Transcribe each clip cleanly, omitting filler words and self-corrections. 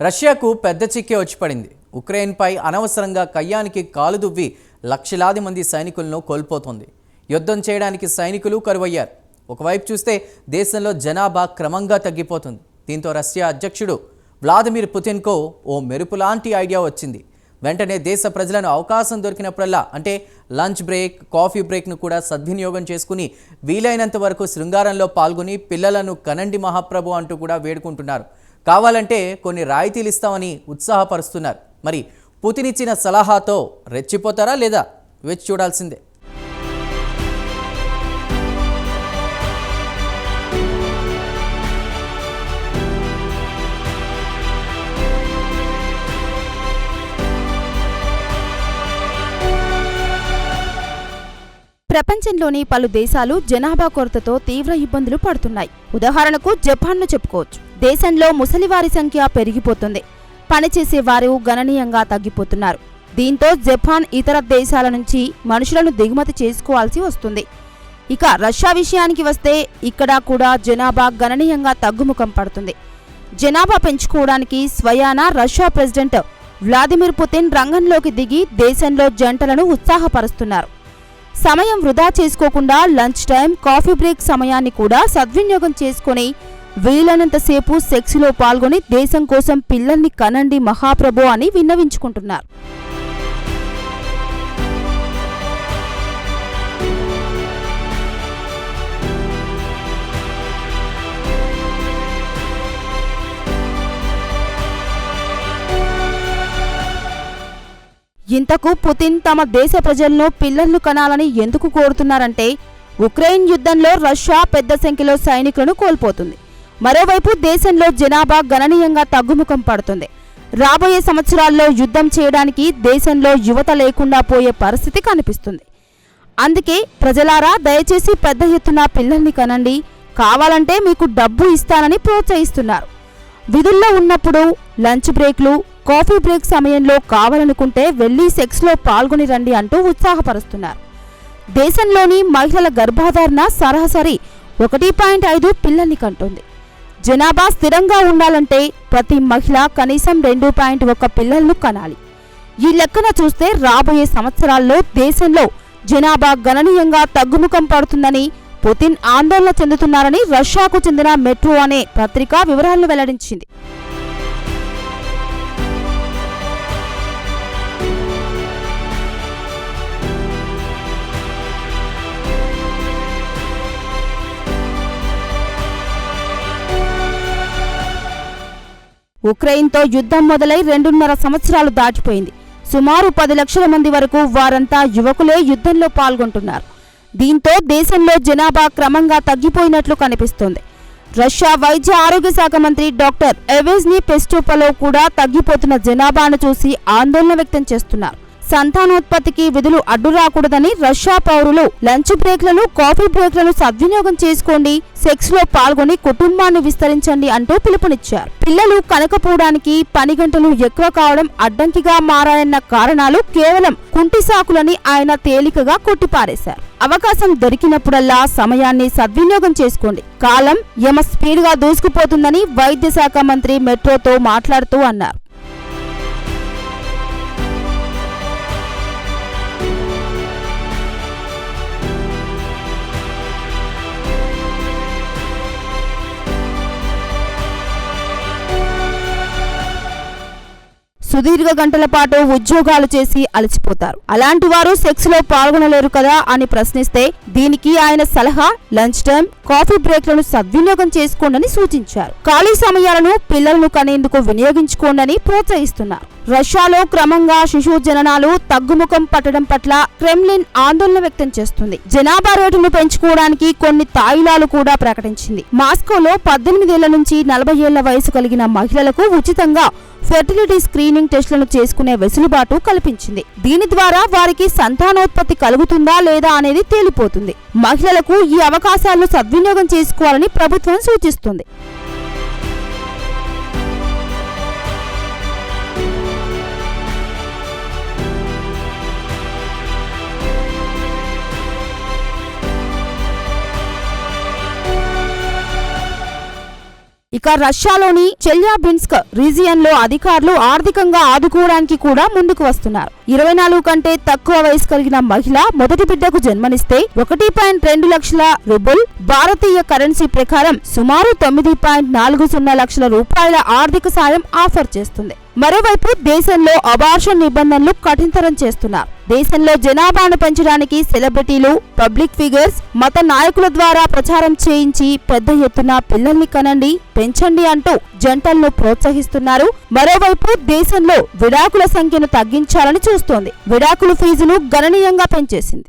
రష్యాకు పెద్ద చిక్కే వచ్చి పడింది. ఉక్రెయిన్పై అనవసరంగా కయ్యానికి కాలు దువ్వి లక్షలాది మంది సైనికులను కోల్పోతోంది. యుద్ధం చేయడానికి సైనికులు కరువయ్యారు. ఒకవైపు చూస్తే దేశంలో జనాభా క్రమంగా తగ్గిపోతుంది. దీంతో రష్యా అధ్యక్షుడు వ్లాదిమిర్ పుతిన్కు ఓ మెరుపులాంటి ఐడియా వచ్చింది. వెంటనే దేశ ప్రజలను అవకాశం దొరికినప్పుడల్లా అంటే లంచ్ బ్రేక్, కాఫీ బ్రేక్ను కూడా సద్వినియోగం చేసుకుని వీలైనంత వరకు శృంగారంలో పాల్గొని పిల్లలను కనండి మహాప్రభు అంటూ కూడా వేడుకుంటున్నారు. కావాలంటే కొన్ని రాయితీలు ఇస్తామని ఉత్సాహపరుస్తున్నారు. మరి పుతిన్ ఇచ్చిన సలహాతో రెచ్చిపోతారా లేదా వేచి చూడాల్సిందే. ప్రపంచంలోని పలు దేశాలు జనాభా కొరతతో తీవ్ర ఇబ్బందులు పడుతున్నాయి. ఉదాహరణకు జపాన్ను చెప్పుకోవచ్చు. దేశంలో ముసలివారి సంఖ్య పెరిగిపోతుంది. పనిచేసే వారు గణనీయంగా తగ్గిపోతున్నారు. దీంతో జపాన్ ఇతర దేశాల నుంచి మనుషులను దిగుమతి చేసుకోవాల్సి వస్తుంది. ఇక రష్యా విషయానికి వస్తే ఇక్కడ కూడా జనాభా గణనీయంగా తగ్గుముఖం పడుతుంది. జనాభా పెంచుకోవడానికి స్వయానా రష్యా ప్రెసిడెంట్ వ్లాదిమిర్ పుతిన్ రంగంలోకి దిగి దేశంలో జంటలను ఉత్సాహపరుస్తున్నారు. సమయం వృధా చేసుకోకుండా లంచ్ టైం, కాఫీ బ్రేక్ సమయాన్ని కూడా సద్వినియోగం చేసుకుని వీలైనంతసేపు సెక్స్లో పాల్గొని దేశం కోసం పిల్లల్ని కనండి మహాప్రభు అని విన్నవించుకుంటున్నారు. ఇంతకు పుతిన్ తమ దేశ ప్రజలను పిల్లలను కనాలని ఎందుకు కోరుతున్నారంటే ఉక్రెయిన్ యుద్ధంలో రష్యా పెద్ద సంఖ్యలో సైనికులను కోల్పోతుంది. మరోవైపు దేశంలో జనాభా గణనీయంగా తగ్గుముఖం పడుతుంది. రాబోయే సంవత్సరాల్లో యుద్ధం చేయడానికి దేశంలో యువత లేకుండా పోయే పరిస్థితి కనిపిస్తుంది. అందుకే ప్రజలారా దయచేసి పెద్ద ఎత్తున పిల్లల్ని కనండి, కావాలంటే మీకు డబ్బు ఇస్తానని ప్రోత్సహిస్తున్నారు. విధుల్లో ఉన్నప్పుడు లంచ్ బ్రేక్లు, కాఫీ బ్రేక్ సమయంలో కావాలనుకుంటే వెళ్లి సెక్స్లో పాల్గొని రండి అంటూ ఉత్సాహపరుస్తున్నారు. దేశంలోని మహిళల గర్భాధారణ సరాసరి 1.5 పిల్లల్ని కంటుంది. జనాభా స్థిరంగా ఉండాలంటే ప్రతి మహిళ కనీసం 2.1 పిల్లలను కనాలి. ఈ లెక్కన చూస్తే రాబోయే సంవత్సరాల్లో దేశంలో జనాభా గణనీయంగా తగ్గుముఖం పడుతుందని పుతిన్ ఆందోళన చెందుతున్నారని రష్యాకు చెందిన మెట్రో అనే పత్రిక వివరాలను వెల్లడించింది. ఉక్రెయిన్తో యుద్ధం మొదలై 2.5 సంవత్సరాలు దాటిపోయింది. సుమారు 10 లక్షల మంది వరకు వారంతా యువకులే యుద్ధంలో పాల్గొంటున్నారు. దీంతో దేశంలో జనాభా క్రమంగా తగ్గిపోయినట్లు కనిపిస్తోంది. రష్యా వైద్య ఆరోగ్య శాఖ మంత్రి డాక్టర్ ఎవెజ్నీ పెస్టోపలో కూడా తగ్గిపోతున్న జనాభాను చూసి ఆందోళన వ్యక్తం చేస్తున్నారు. సంతానోత్పత్తికి విధులు అడ్డు రాకూడదని రష్యా పౌరులు లంచ్ బ్రేక్లను, కాఫీ బ్రేక్లను సద్వినియోగం చేసుకోండి, సెక్స్లో పాల్గొని కుటుంబాన్ని విస్తరించండి అంటూ పిలుపునిచ్చారు. పిల్లలు కనకపోవడానికి పని గంటలు ఎక్కువ కావడం అడ్డంకిగా మారాయన్న కారణాలు కేవలం కుంటి సాకులని ఆయన తేలికగా కొట్టిపారేశారు. అవకాశం దొరికినప్పుడల్లా సమయాన్ని సద్వినియోగం చేసుకోండి, కాలం యమ స్పీడ్గా దూసుకుపోతుందని వైద్య శాఖ మంత్రి మెట్రోతో మాట్లాడుతూ అన్నారు. సుదీర్ఘ గంటల పాటు ఉద్యోగాలు చేసి అలసిపోతారు. అలాంటి వారు సెక్స్లో పాల్గొనలేరు కదా అని ప్రశ్నిస్తే దీనికి ఆయన సలహా లంచ్ టైం, కాఫీ బ్రేక్లను సద్వినియోగం చేసుకోండి సూచించారు. ఖాళీ సమయాలను పిల్లలను కనేందుకు వినియోగించుకోండి ప్రోత్సహిస్తున్నారు. రష్యాలో క్రమంగా శిశు జననాలు తగ్గుముఖం పట్టడం పట్ల క్రెమ్లిన్ ఆందోళన వ్యక్తం చేస్తుంది. జనాభా రేటును పెంచుకోవడానికి కొన్ని తాయిలాలు కూడా ప్రకటించింది. మాస్కోలో 18 ఏళ్ల నుంచి 40 ఏళ్ల వయసు కలిగిన మహిళలకు ఉచితంగా ఫెర్టిలిటీ స్క్రీనింగ్ టెస్టులను చేసుకునే వెసులుబాటు కల్పించింది. దీని ద్వారా వారికి సంతానోత్పత్తి కలుగుతుందా లేదా అనేది తేలిపోతుంది. మహిళలకు ఈ అవకాశాలను సద్వినియోగం చేసుకోవాలని ప్రభుత్వం సూచిస్తుంది. ఇక రష్యాలోని చెల్యాబిన్స్క్ రీజియన్ లో అధికారులు ఆర్థికంగా ఆదుకోవడానికి కూడా ముందుకు వస్తున్నారు. 24 కంటే తక్కువ వయసు కలిగిన మహిళ మొదటి బిడ్డకు జన్మనిస్తే 1.2 లక్షల రూబుల్ భారతీయ కరెన్సీ ప్రకారం సుమారు 9.40 లక్షల రూపాయల ఆర్థిక సాయం ఆఫర్ చేస్తుంది. మరోవైపు దేశంలో అబార్షన్ నిబంధనలు కఠినతరం చేస్తున్నారు. దేశంలో జనాభాను పెంచడానికి సెలబ్రిటీలు, పబ్లిక్ ఫిగర్స్, మత నాయకుల ద్వారా ప్రచారం చేయించి పెద్ద ఎత్తున పిల్లల్ని కనండి, పెంచండి అంటూ జంటలను ప్రోత్సహిస్తున్నారు. మరోవైపు దేశంలో విడాకుల సంఖ్యను తగ్గించాలని చూస్తోంది. విడాకుల ఫీజును గణనీయంగా పెంచేసింది.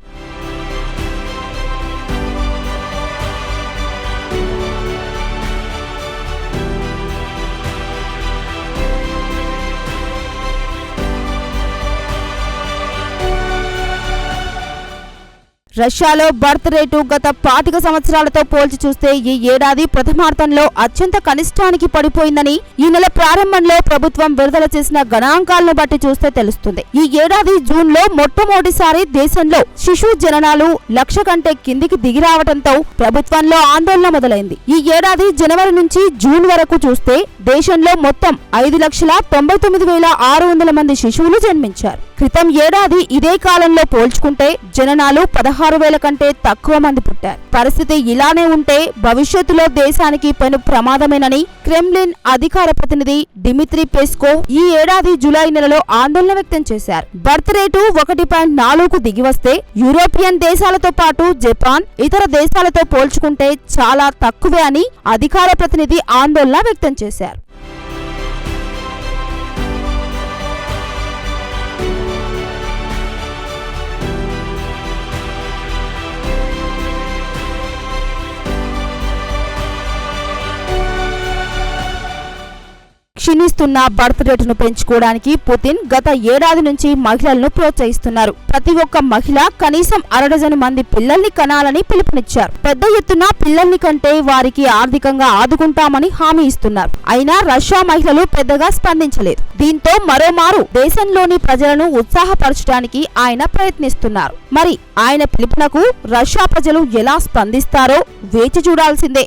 రష్యాలో బర్త్ రేటు గత 25 సంవత్సరాలతో పోల్చి చూస్తే ఈ ఏడాది ప్రథమార్థంలో అత్యంత కనిష్టానికి పడిపోయిందని ఈ నెల ప్రారంభంలో ప్రభుత్వం విడుదల చేసిన గణాంకాలను బట్టి చూస్తే తెలుస్తుంది. ఈ ఏడాది జూన్లో మొట్టమొదటిసారి దేశంలో శిశు జననాలు 1,00,000 కంటే కిందికి దిగిరావడంతో ప్రభుత్వంలో ఆందోళన మొదలైంది. ఈ ఏడాది జనవరి నుంచి జూన్ వరకు చూస్తే దేశంలో మొత్తం 5,99,600 మంది శిశువులు జన్మించారు. క్రితం ఏడాది ఇదే కాలంలో పోల్చుకుంటే జననాలు 16,000 కంటే తక్కువ మంది పుట్టారు. పరిస్థితి ఇలానే ఉంటే భవిష్యత్తులో దేశానికి పెను ప్రమాదమేనని క్రెమ్లిన్ అధికార ప్రతినిధి డిమిత్రీ పెస్కోవ్ ఈ ఏడాది జూలై నెలలో ఆందోళన వ్యక్తం చేశారు. బర్త్ రేటు 1.4కు దిగివస్తే యూరోపియన్ దేశాలతో పాటు జపాన్, ఇతర దేశాలతో పోల్చుకుంటే చాలా తక్కువే అని అధికార ప్రతినిధి ఆందోళన వ్యక్తం చేశారు. క్షీణిస్తున్న బర్త్ రేటును పెంచుకోవడానికి పుతిన్ గత ఏడాది నుంచి మహిళలను ప్రోత్సహిస్తున్నారు. ప్రతి ఒక్క మహిళ కనీసం 1/2 డజను మంది పిల్లల్ని కనాలని పిలుపునిచ్చారు. పెద్ద ఎత్తున పిల్లల్ని కంటే వారికి ఆర్థికంగా ఆదుకుంటామని హామీ ఇస్తున్నారు. అయినా రష్యా మహిళలు పెద్దగా స్పందించలేదు. దీంతో మరోమారు దేశంలోని ప్రజలను ఉత్సాహపరచడానికి ఆయన ప్రయత్నిస్తున్నారు. మరి ఆయన పిలుపునకు రష్యా ప్రజలు ఎలా స్పందిస్తారో వేచి చూడాల్సిందే.